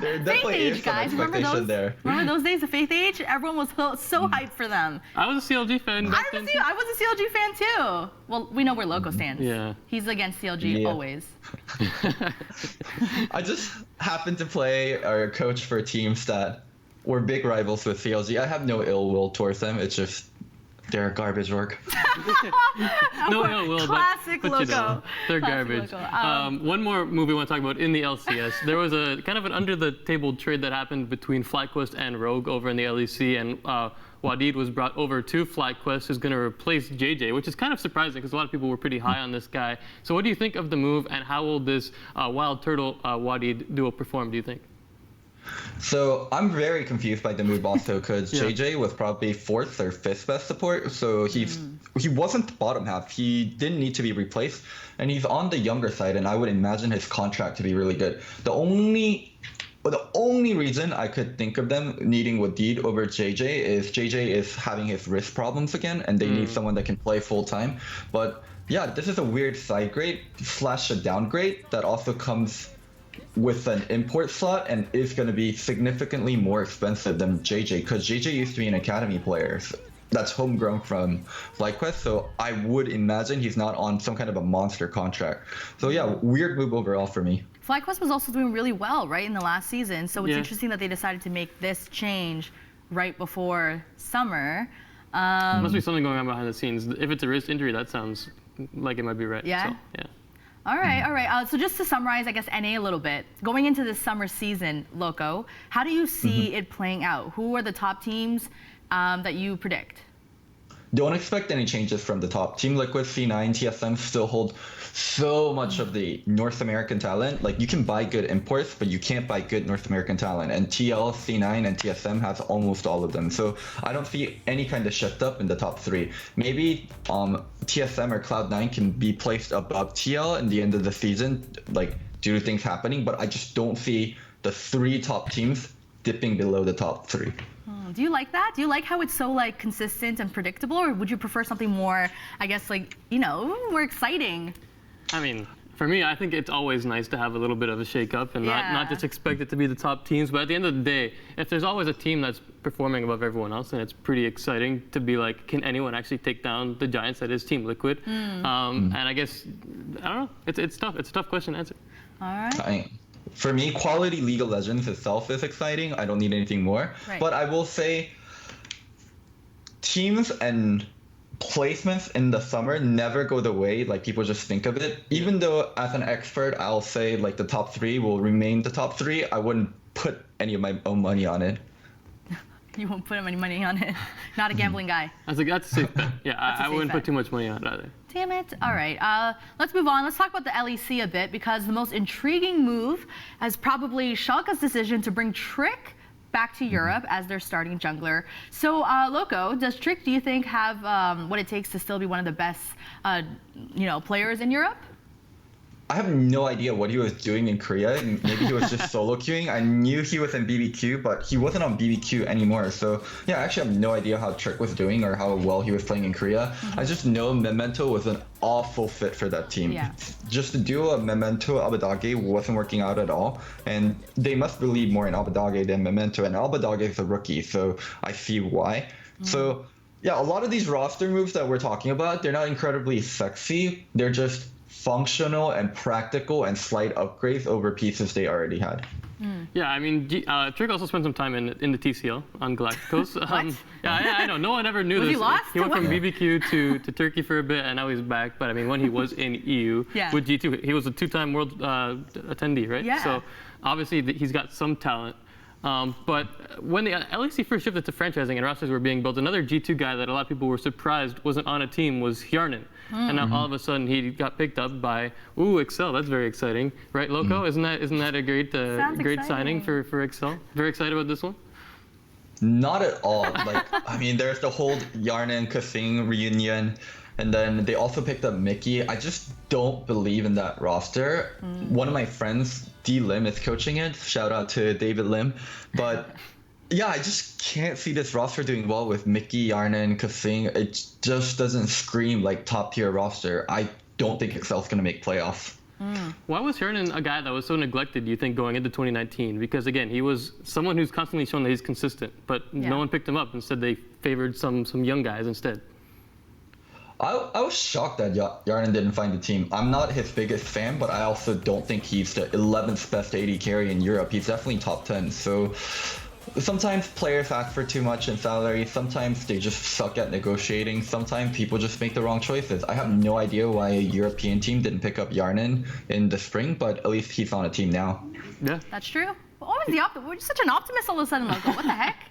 there definitely Faith is Age, some guys. expectation there. Remember those days of Faith Age? Everyone was so hyped for them. I was a CLG fan back then. I was a CLG fan too. Well, we know where Loco stands. Yeah. He's against CLG always. I just happened to play or coach for teams that were big rivals with CLG. I have no ill will towards them. It's just they're garbage org. No ill will, classic but Loco. They're Classic garbage. Loco. One more move we want to talk about in the LCS. There was a kind of an under-the-table trade that happened between FlyQuest and Rogue over in the LEC, and Wadid was brought over to FlyQuest, who's going to replace JJ, which is kind of surprising because a lot of people were pretty high on this guy. So what do you think of the move, and how will this Wild Turtle Wadid duo perform, do you think? So I'm very confused by the move also because JJ was probably 4th or 5th best support. So he wasn't the bottom half. He didn't need to be replaced, and he's on the younger side, and I would imagine his contract to be really good. The only reason I could think of them needing Wadid over JJ is having his wrist problems again, and they need someone that can play full time. But yeah, this is a weird side grade / a downgrade that also comes with an import slot and is going to be significantly more expensive than JJ, because JJ used to be an academy player that's homegrown from FlyQuest, so I would imagine he's not on some kind of a monster contract. So yeah, weird move overall for me. FlyQuest was also doing really well, right, in the last season, so it's interesting that they decided to make this change right before summer. Must be something going on behind the scenes. If it's a wrist injury, that sounds like it might be right. Yeah? So, yeah. All right. So just to summarize, I guess, NA a little bit. Going into this summer season, Loco, how do you see it playing out? Who are the top teams that you predict? Don't expect any changes from the top. Team Liquid, C9, TSM still hold so much of the North American talent. Like, you can buy good imports, but you can't buy good North American talent. And TL, C9, and TSM has almost all of them. So I don't see any kind of shift up in the top 3. Maybe TSM or Cloud9 can be placed above TL in the end of the season, like, due to things happening. But I just don't see the 3 top teams dipping below the top 3. Do you like that? Do you like how it's so like consistent and predictable, or would you prefer something more, I guess, like, more exciting? I mean, for me, I think it's always nice to have a little bit of a shake-up and not just expect it to be the top teams. But at the end of the day, if there's always a team that's performing above everyone else, then it's pretty exciting to be like, can anyone actually take down the giants that is Team Liquid? And I guess, I don't know, it's tough. It's a tough question to answer. All right. For me, quality League of Legends itself is exciting. I don't need anything more. Right. But I will say teams and placements in the summer never go the way like people just think of it. Even though as an expert, I'll say like the top 3 will remain the top 3, I wouldn't put any of my own money on it. You won't put any money on it. Not a gambling guy. That's a safe bet. Yeah, I wouldn't put too much money on it either. Damn it. All right, let's move on. Let's talk about the LEC a bit, because the most intriguing move is probably Schalke's decision to bring Trick back to Europe as their starting jungler. So, Loco, does Trick, do you think, have what it takes to still be one of the best, players in Europe? I have no idea what he was doing in Korea. Maybe he was just solo queuing. I knew he was in BBQ, but he wasn't on BBQ anymore. So yeah, I actually have no idea how Trick was doing or how well he was playing in Korea. I just know Memento was an awful fit for that team. Yeah. Just to do a Memento Abadage wasn't working out at all. And they must believe more in Abadage than Memento. And Abadage is a rookie, so I see why. So yeah, a lot of these roster moves that we're talking about, they're not incredibly sexy. They're just functional and practical and slight upgrades over pieces they already had. Yeah, I mean, Trick also spent some time in the TCL on Galacticos. Yeah, I know. No one ever knew Was this. He lost? He went from BBQ to Turkey for a bit, and now he's back. But I mean, when he was in EU with G2, he was a two-time world attendee, right? Yeah. So obviously he's got some talent. But when the LEC first shifted to franchising and rosters were being built, another G2 guy that a lot of people were surprised wasn't on a team was Hjarnan. And now all of a sudden he got picked up by Excel. That's very exciting, right, Loco? Isn't that a great signing for Excel? Very excited about this one. Not at all. Like, I mean, there's the whole Hjarnan Kasing reunion, and then they also picked up Mickey. I just don't believe in that roster. One of my friends, D Lim, is coaching it. Shout out to David Lim. But yeah, I just can't see this roster doing well with Mickey, Hjarnan, Kasing. It just doesn't scream like top tier roster. I don't think Excel's gonna make playoffs. Why was Hjarnan a guy that was so neglected, do you think, going into 2019? Because again, he was someone who's constantly shown that he's consistent, but no one picked him up. Instead, they favored some young guys instead. I was shocked that Hjarnan didn't find the team. I'm not his biggest fan, but I also don't think he's the 11th best AD carry in Europe. He's definitely top 10. So sometimes players ask for too much in salary. Sometimes they just suck at negotiating. Sometimes people just make the wrong choices. I have no idea why a European team didn't pick up Hjarnan in the spring, but at least he's on a team now. Yeah, that's true. Always we're just such an optimist all of a sudden, Loco. What the heck?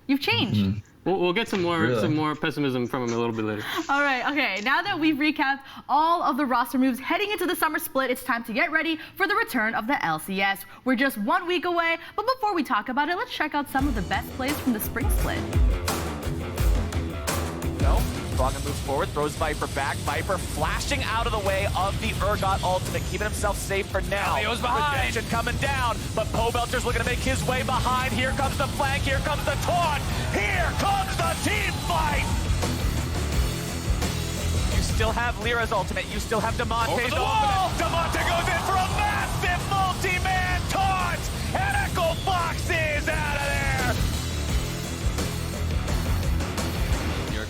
You've changed. We'll get some more pessimism from him a little bit later. All right, okay. Now that we've recapped all of the roster moves heading into the summer split, it's time to get ready for the return of the LCS. We're just 1 week away, but before we talk about it, let's check out some of the best plays from the spring split. Spaga moves forward, throws Viper back. Viper flashing out of the way of the Urgot ultimate, keeping himself safe for now. Leo's behind. Redemption coming down, but Pobelter's looking to make his way behind. Here comes the flank, here comes the taunt. Here comes the team fight. You still have Lyra's ultimate, you still have Damonte's ultimate. Damonte goes in for a massive multi-man taunt, and Echo Fox is out of there.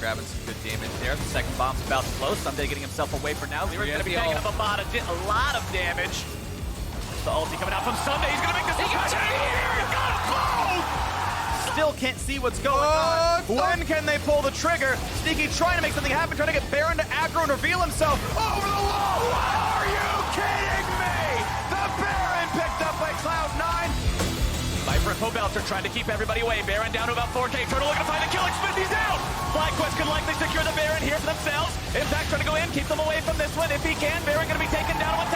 Grabbing some good damage there. The second bomb's about to blow. Sunday getting himself away for now. Lyra's going to be taking up a lot of damage. The ulti coming out from Sunday. He's going to make this decision here. He's got them both. Still can't see what's going on. When can they pull the trigger? Sneaky trying to make something happen, trying to get Baron to aggro and reveal himself over the wall. Are you kidding me? The Baron picked up by Cloud9. Viper and Pobelter trying to keep everybody away. Baron down to about 4K. Turtle looking to find the killing sprint. He's out. FlyQuest could likely secure the Baron here for themselves. Impact trying to go in, keep them away from this one if he can. Baron going to be taken down 1,000.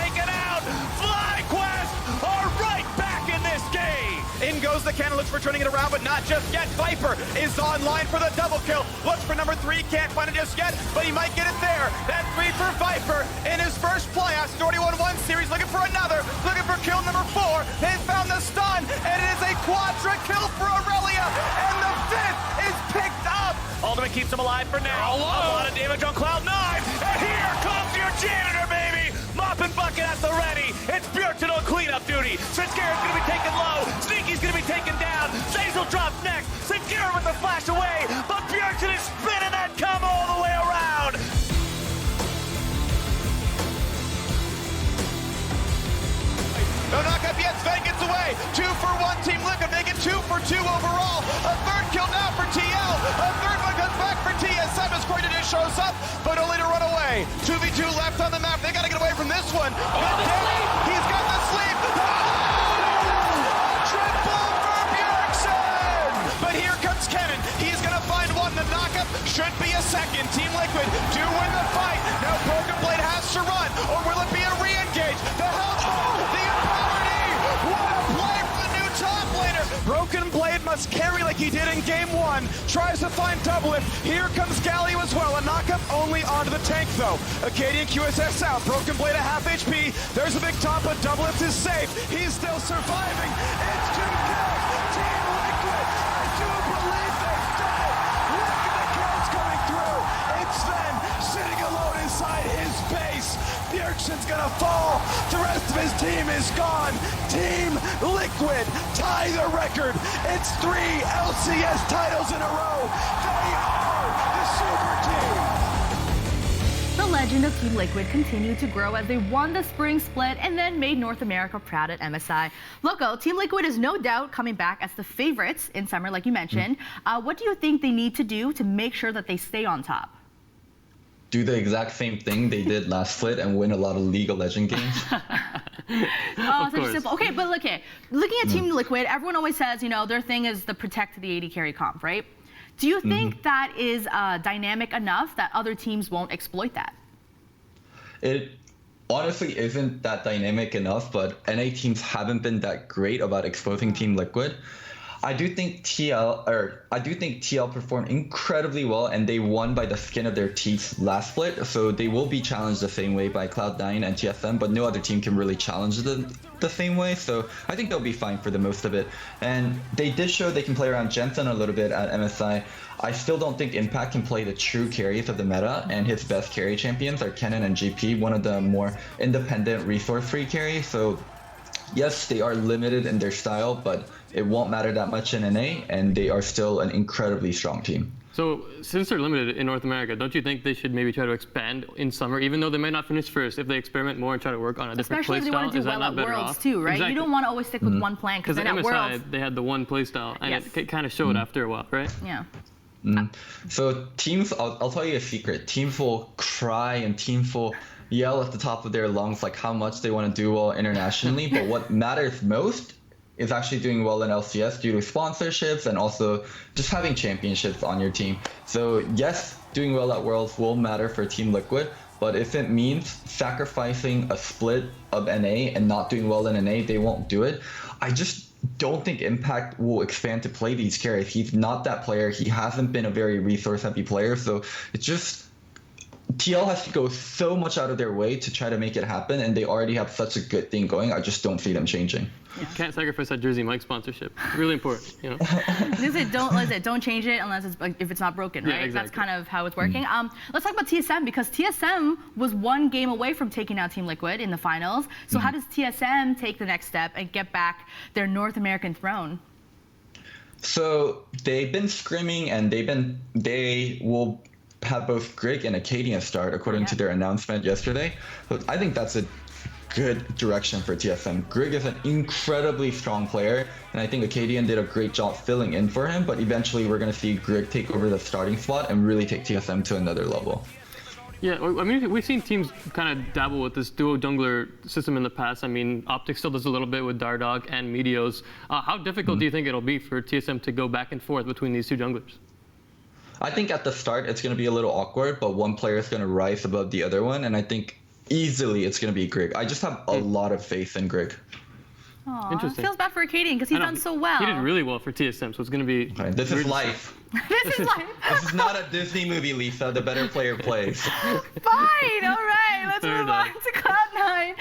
Taken out. FlyQuest are right back in this game. In goes the cannon, looks for turning it around, but not just yet. Viper is online for the double kill. Looks for number 3, can't find it just yet, but he might get it there. That 3 for Viper in his first playoffs. He's already won 1 series, looking for another, looking for kill number 4. They found the stun, and it is a quadra kill for Aurelia, and the 5th is picked up. Ultimate keeps him alive for now. A lot of damage on Cloud9, and here comes your janitor, baby. Mop and bucket at the ready. It's Bjergsen on cleanup duty. Svenskera's going to be taken low. Sneaky's going to be taken down. Zazel drops next. Svenskera with the flash away, but Bjergsen is spinning that combo all the way around. No knockup yet, Sven gets away. 2 for 1, Team Liquid making 2 for 2 overall. A 3rd kill now for TL. A 3rd one comes back for TS. Simon's going to just shows up, but only to run away. 2v2 left on the map. They got to get away from this one. He's got the sleep. Triple for Bjergsen. But here comes Kennen. He's going to find one. The knockup should be a second. Team Liquid do win the just carry like he did in game 1. Tries to find Doublelift. Here comes Galio as well. A knockup only onto the tank though. Acadian QSS out. Broken Blade at half HP. There's a big top, but Doublelift is safe. He's still surviving. It's 2 kills. Team Liquid. I do believe they've done it. Look at the kills coming through. It's them sitting alone inside his base. The Urchin's gonna fall. The rest of his team is gone. Team Liquid tie the record. It's 3 LCS titles in a row. They are the super team. The legend of Team Liquid continued to grow as they won the spring split and then made North America proud at MSI. Loco, Team Liquid is no doubt coming back as the favorites in summer, like you mentioned. What do you think they need to do to make sure that they stay on top? Do the exact same thing they did last split and win a lot of League of Legends games. Such a simple. Okay, but looking at Team Liquid, everyone always says, you know, their thing is the protect the AD carry comp, right? Do you think that is dynamic enough that other teams won't exploit that? It honestly isn't that dynamic enough, but NA teams haven't been that great about exposing Team Liquid. I do think TL performed incredibly well, and they won by the skin of their teeth last split. So they will be challenged the same way by Cloud9 and TSM, but no other team can really challenge them the same way. So I think they'll be fine for the most of it. And they did show they can play around Jensen a little bit at MSI. I still don't think Impact can play the true carries of the meta, and his best carry champions are Kennen and GP, one of the more independent resource-free carries. So yes, they are limited in their style, but it won't matter that much in NA, and they are still an incredibly strong team. So since they're limited in North America, don't you think they should maybe try to expand in summer, even though they might not finish first, if they experiment more and try to work on a different play style? Especially if they want to do well at Worlds too, right? Exactly. You don't want to always stick with one plan, because then at MSI, Worlds... they had the one play style, and it kind of showed after a while, right? Yeah. So teams, I'll tell you a secret. Teams will cry and teams will yell at the top of their lungs like how much they want to do well internationally, but what matters most is actually doing well in LCS due to sponsorships and also just having championships on your team. So yes, doing well at Worlds will matter for Team Liquid, but if it means sacrificing a split of NA and not doing well in NA, they won't do it. I just don't think Impact will expand to play these carries. He's not that player. He hasn't been a very resource-heavy player, so it's just TL has to go so much out of their way to try to make it happen, and they already have such a good thing going. I just don't see them changing. You can't sacrifice that Jersey Mike sponsorship. Really important, you know. Don't change it unless if it's not broken, right? Yeah, exactly. That's kind of how it's working. Let's talk about TSM, because TSM was one game away from taking out Team Liquid in the finals. So how does TSM take the next step and get back their North American throne? So they've been screaming, and they will have both Grig and Acadian start according to their announcement yesterday. So I think that's a good direction for TSM. Grig is an incredibly strong player, and I think Acadian did a great job filling in for him, but eventually we're going to see Grig take over the starting spot and really take TSM to another level. Yeah, I mean, we've seen teams kind of dabble with this duo jungler system in the past. I mean, Optic still does a little bit with Dardog and Meteos. How difficult do you think it'll be for TSM to go back and forth between these two junglers? I think at the start it's going to be a little awkward, but one player is going to rise above the other one, and I think easily it's going to be Grig. I just have a lot of faith in Grig. Aww, interesting. Feels bad for Acadian because he's done so well. He did really well for TSM, so it's going to be... Okay, this is life. This is life. This is not a Disney movie, Lisa. The better player plays. Fine, all right. Let's move on to Cloud9.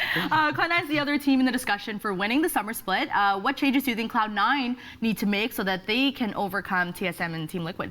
Cloud9 is the other team in the discussion for winning the summer split. What changes do you think Cloud9 need to make so that they can overcome TSM and Team Liquid?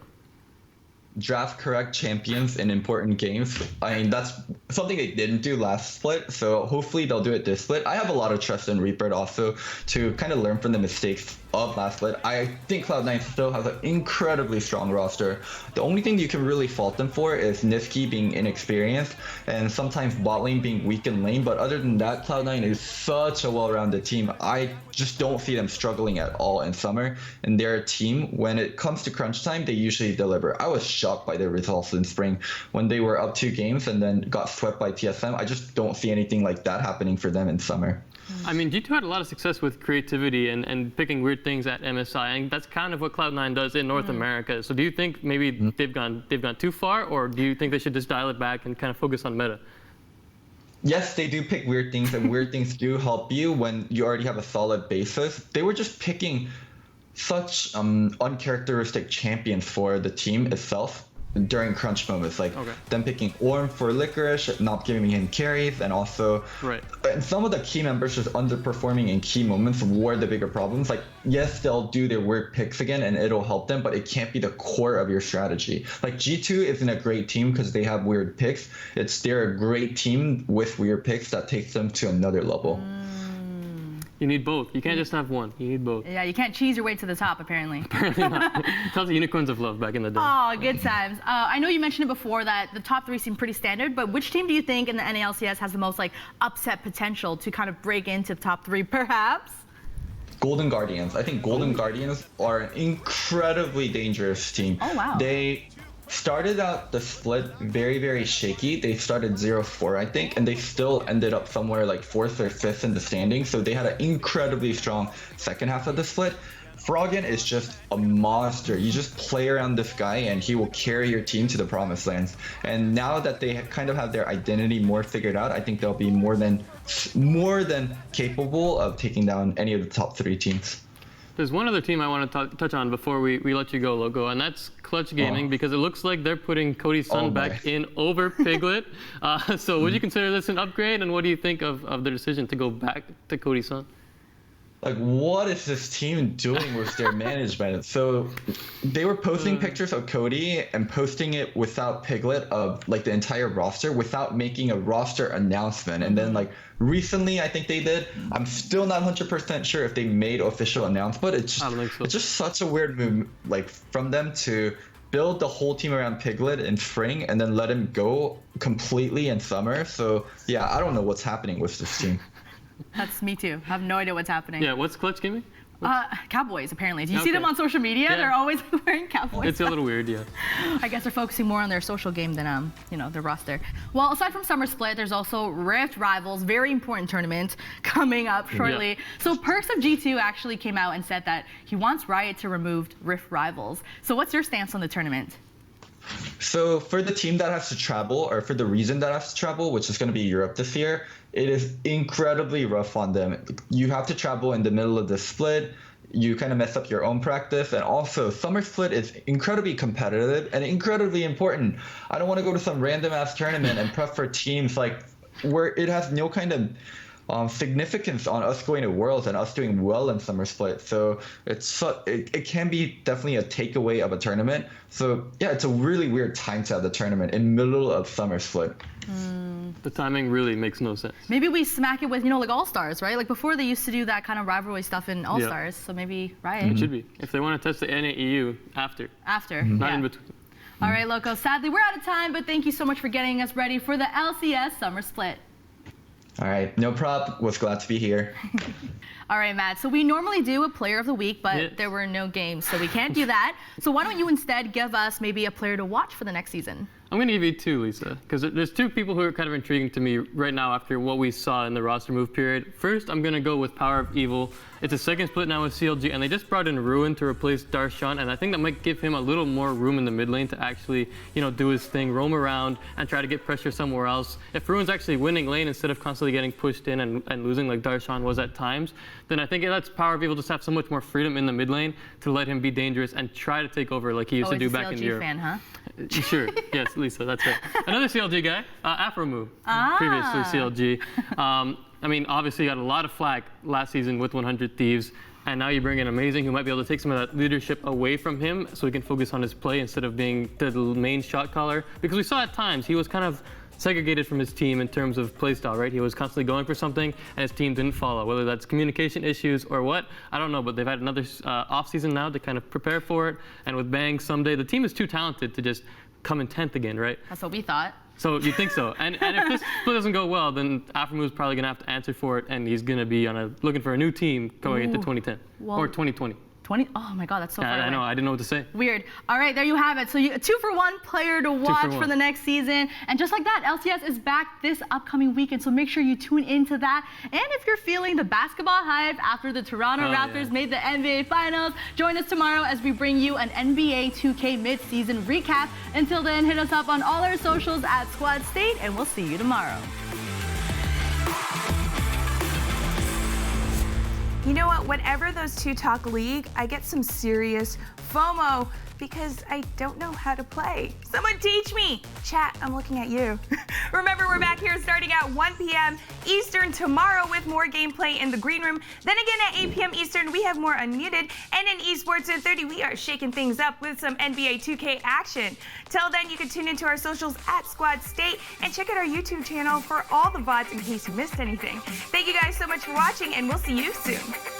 Draft correct champions in important games. I mean, that's something they didn't do last split, so hopefully they'll do it this split. I have a lot of trust in Reaper also to kind of learn from the mistakes of last split. I think Cloud9 still has an incredibly strong roster. The only thing you can really fault them for is Niski being inexperienced and sometimes bot lane being weak in lane, but other than that, Cloud9 is such a well-rounded team. I just don't see them struggling at all in summer, and they're a team, when it comes to crunch time, they usually deliver. I was shocked by their results in spring when they were up 2 games and then got swept by TSM. I just don't see anything like that happening for them in summer. I mean, G2 had a lot of success with creativity and picking weird things at MSI, and that's kind of what Cloud9 does in North America. So do you think maybe they've gone too far, or do you think they should just dial it back and kind of focus on meta? Yes, they do pick weird things, and weird things do help you when you already have a solid basis. They were just picking such uncharacteristic champions for the team itself during crunch moments, like them picking Orm for Licorice, not giving him carries, and also and some of the key members just underperforming in key moments were the bigger problems. Like, yes, they'll do their weird picks again and it'll help them, but it can't be the core of your strategy. Like, G2 isn't a great team because they have weird picks. They're a great team with weird picks that takes them to another level. You need both. You can't just have one. You need both. Yeah, you can't cheese your way to the top, apparently. Apparently not. Tons of Unicorns of Love back in the day. Oh, good times. I know you mentioned it before that the top 3 seem pretty standard, but which team do you think in the NALCS has the most like upset potential to kind of break into the top 3, perhaps? Golden Guardians. I think Golden Guardians are an incredibly dangerous team. Oh, wow. They started out the split very, very shaky. They started 0-4, I think, and they still ended up somewhere like 4th or 5th in the standings. So they had an incredibly strong second half of the split. Froggen is just a monster. You just play around this guy and he will carry your team to the promised lands. And now that they kind of have their identity more figured out, I think they'll be more than capable of taking down any of the top 3 teams. There's one other team I want to touch on before we let you go, Loco, and that's Clutch Gaming, because it looks like they're putting Cody Sun back in over Piglet. So would you consider this an upgrade, and what do you think of their decision to go back to Cody Sun? Like, what is this team doing with their management? So they were posting pictures of Cody and posting it without Piglet of like the entire roster, without making a roster announcement. And then like recently, I think they did. I'm still not 100% sure if they made official announcement, but it's just such a weird move, like from them to build the whole team around Piglet in spring and then let him go completely in summer. So yeah, I don't know what's happening with this team. That's me too. I have no idea what's happening. Yeah, what's Clutch Gaming? Cowboys, apparently. Do you see them on social media? Yeah. They're always wearing Cowboys. It's a little weird, yeah. I guess they're focusing more on their social game than, their roster. Well, aside from Summer Split, there's also Rift Rivals, very important tournament coming up shortly. Yeah. So Perks of G2 actually came out and said that he wants Riot to remove Rift Rivals. So what's your stance on the tournament? So for the team that has to travel, or for the reason that has to travel, which is going to be Europe this year, it is incredibly rough on them. You have to travel in the middle of the split. You kind of mess up your own practice. And also, Summer Split is incredibly competitive and incredibly important. I don't want to go to some random ass tournament and prep for teams like where it has no kind of significance on us going to Worlds and us doing well in Summer Split. So it can be definitely a takeaway of a tournament. So yeah, it's a really weird time to have the tournament in middle of Summer Split. The timing really makes no sense. Maybe we smack it with, like All-Stars, right? Like before they used to do that kind of rivalry stuff in All-Stars. So maybe Riot. It should be. If they want to test the NAEU after. Not in between. All right, Loco. Sadly, we're out of time, but thank you so much for getting us ready for the LCS Summer Split. All right, no problem. Was glad to be here. All right, Matt. So we normally do a player of the week, but there were no games, so we can't do that. So why don't you instead give us maybe a player to watch for the next season? I'm going to give you 2, Lisa, because there's 2 people who are kind of intriguing to me right now after what we saw in the roster move period. First, I'm going to go with Power of Evil. It's a second split now with CLG, and they just brought in Ruin to replace Darshan, and I think that might give him a little more room in the mid lane to actually, do his thing, roam around, and try to get pressure somewhere else. If Ruin's actually winning lane instead of constantly getting pushed in and losing like Darshan was at times, then I think it lets Power of Evil just have so much more freedom in the mid lane to let him be dangerous and try to take over like he used to do back in Europe. Fan, huh? Sure. Yes, Lisa, that's right. Another CLG guy, Afromoo, previously CLG. I mean, obviously got a lot of flack last season with 100 Thieves, and now you bring in Amazing, who might be able to take some of that leadership away from him so he can focus on his play instead of being the main shot caller. Because we saw at times he was kind of segregated from his team in terms of playstyle, right? He was constantly going for something, and his team didn't follow. Whether that's communication issues or what, I don't know, but they've had another off-season now to kind of prepare for it. And with Bang someday, the team is too talented to just come in 10th again, right? That's what we thought. So you think so? And if this split doesn't go well, then Afromoo's probably gonna have to answer for it, and he's gonna be looking for a new team going into 2010 or 2020. 20? Oh my God, that's so far away. I know, I didn't know what to say. Weird. All right, there you have it. So a 2-for-1 player to watch for the next season. And just like that, LCS is back this upcoming weekend, so make sure you tune into that. And if you're feeling the basketball hype after the Toronto Raptors made the NBA Finals, join us tomorrow as we bring you an NBA 2K mid-season recap. Until then, hit us up on all our socials at Squad State, and we'll see you tomorrow. You know what? Whenever those two talk League, I get some serious FOMO because I don't know how to play. Someone teach me. Chat, I'm looking at you. Remember, we're back here starting at 1 p.m. Eastern tomorrow with more gameplay in the green room. Then again at 8 p.m. Eastern, we have more Unmuted. And in Esports in 30, we are shaking things up with some NBA 2K action. Till then, you can tune into our socials at Squad State and check out our YouTube channel for all the VODs in case you missed anything. Thank you guys so much for watching, and we'll see you soon.